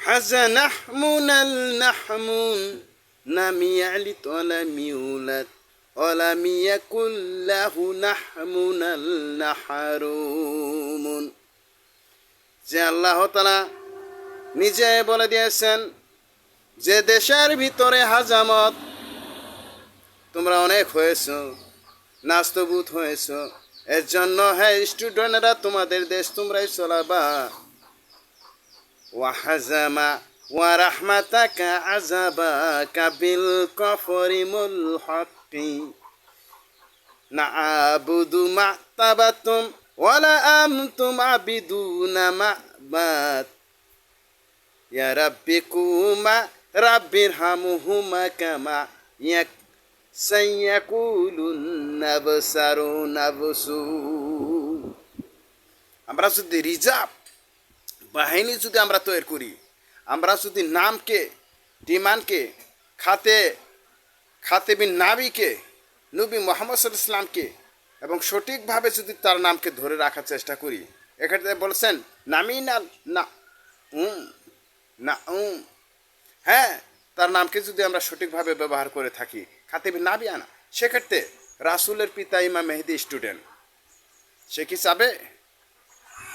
হাজানাহমুনাল নাহমুন নাম ইয়ালিদ ওয়ালাম ইউলাদ ওয়ালাম ইয়াকুল লাহু নাহমুনাল নাহারুমুন। যে আল্লাহ তাআলা নিজে বলে দিয়েছেন যে দেশের ভিতরে হাজামত, তোমরা অনেক হয়েছ, নাস্তভূত হয়েছ, এর জন্য হ্যাঁ স্টুডেন্টরা তোমাদের দেশ তোমরাই চলাবা। ওয়াহাজামা ওয়া রাহমাতাকা আযাবাকা বিল কফরি মুলহাক্কি না'বুদু মা'তাবাতুম ওয়ালা আনতুম আবিদুনা মা'বাদ ইয়া রাব্বিকুমা রাব্বিরহামুহুমা কামা সাইয়াকুলুন নাবসারু নাবসু। আমরা যদি রিজার্ভ বাহিনী যদি আমরা তৈরি করি, আমরা যদি নামকে, ডিমান্ডকে, খাতে বিন নাবিকে, নবী মুহাম্মদ সাল্লাল্লাহু আলাইহি ওয়াসাল্লামকে এবং সঠিকভাবে যদি তার নামকে ধরে রাখার চেষ্টা করি, এক্ষেত্রে বলেছেন নামিনাল না না হ্যাঁ, তার নামকে যদি আমরা সঠিকভাবে ব্যবহার করে থাকি, খাতিব নাবি আনা, সেক্ষেত্রে রাসূলের পিতা ইমাম মেহেদী স্টুডেন্ট, সে কি চাবে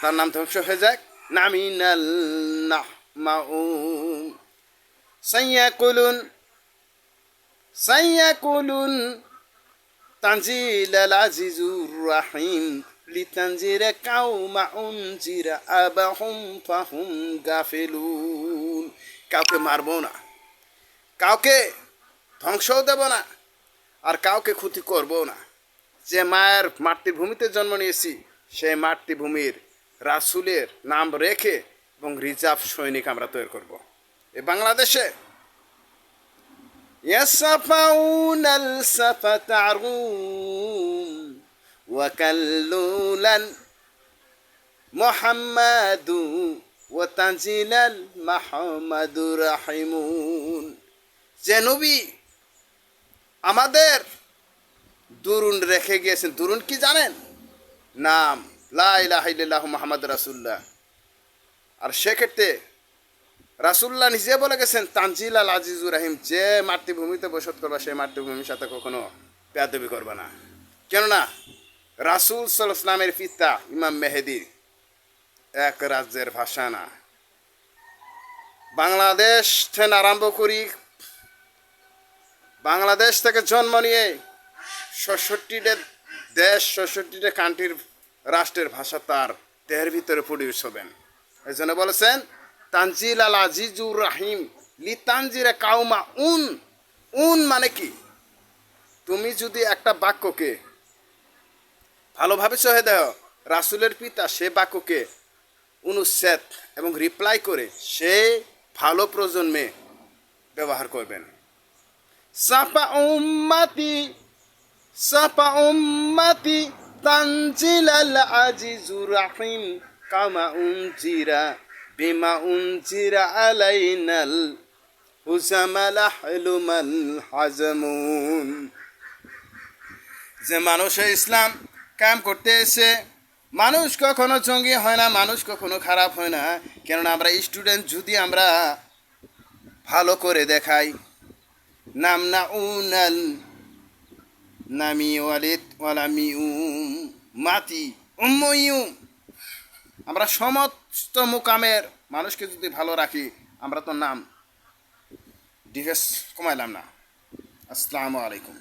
তার নাম ধ্বংস হয়ে যাক? নামিনাল নাহমাউম সাইয়াকুলুন তানজিলাল আজিজুর রাহিম লিতানজিরা কাওমা উনজিরা আবাহুম ফাহুম গাফিলুন। কাউকে মারবো না, কাউকে ধ্বংসও দেব না, আর কাউকে ক্ষতি করবো না। যে মায়ের মাতৃভূমিতে জন্ম নিয়েছি, সেই মাতৃভূমির রাসূলের নাম রেখে এবং রিজার্ভ সৈনিক আমরা তৈরি করব। এই বাংলাদেশে ইয়াসাফাউনাল সাফাতারুম ওয়া কাল্লুলান মুহাম্মাদু ওয়া তানজিলাল মাহমুদুর রাহিমুন। যে নবী আমাদের দুরুন রেখে গিয়েছেন, দুরুন কি জানেন? নাম লা ইলাহা ইল্লাল্লাহু মুহাম্মাদুর রাসূলুল্লাহ। আর সেক্ষেত্রে রাসূলুল্লাহ নিজে বলে গেছেন তানজিলাল আজিজুর রাহিম, যে মাতৃভূমিতে বসত করবা সেই মাতৃভূমির সাথে কখনো বেয়াদবি করবা না। কেননা রাসূল সাল্লাল্লাহু আলাইহি ওয়াসাল্লামের পিতা ইমাম মেহেদী এক রাজ্যের ভাষা না। বাংলাদেশ থেকে আরম্ভ করি, বাংলাদেশ থেকে জন্ম নিয়ে ৬৬টা দেশ, ৬৬টা কান্ট্রির রাষ্ট্রের ভাষা তার দেহের ভিতরে প্রডিউস হবেন। এই জন্য বলেছেন তানজিল আল আজিজুর রাহিম লি তানজিরা কাউমা উন মানে কি? তুমি যদি একটা বাক্যকে ভালোভাবে সহে দেও, রাসূলের পিতা সে বাক্যকে অনুচ্ছেদ এবং রিপ্লাই করে সে ভালো প্রজন্মে ব্যবহার করবেন। সাফা উম্মতি তানজিলাল আজিজুর রাহিম কামা উনজিরা বিমা উনজিরা আলাইনাল হুজামাল আহলুমাল হাজমুন। যে মানুষ ইসলাম কায়েম করতে এসে, মানুষ কখনো জঙ্গি হয় না, মানুষ কখনো খারাপ হয় না। কেননা আমরা স্টুডেন্ট যদি আমরা ভালো করে দেখাই, নাম না উনাল নামি ওয়ালিদ ওয়ালামি মাতি উম্ময়ুম, আমরা সমস্ত মুকামের মানুষকে যদি ভালো রাখি, আমরা তো নাম ডিফেন্স কমাইলাম না। আসসালামু আলাইকুম।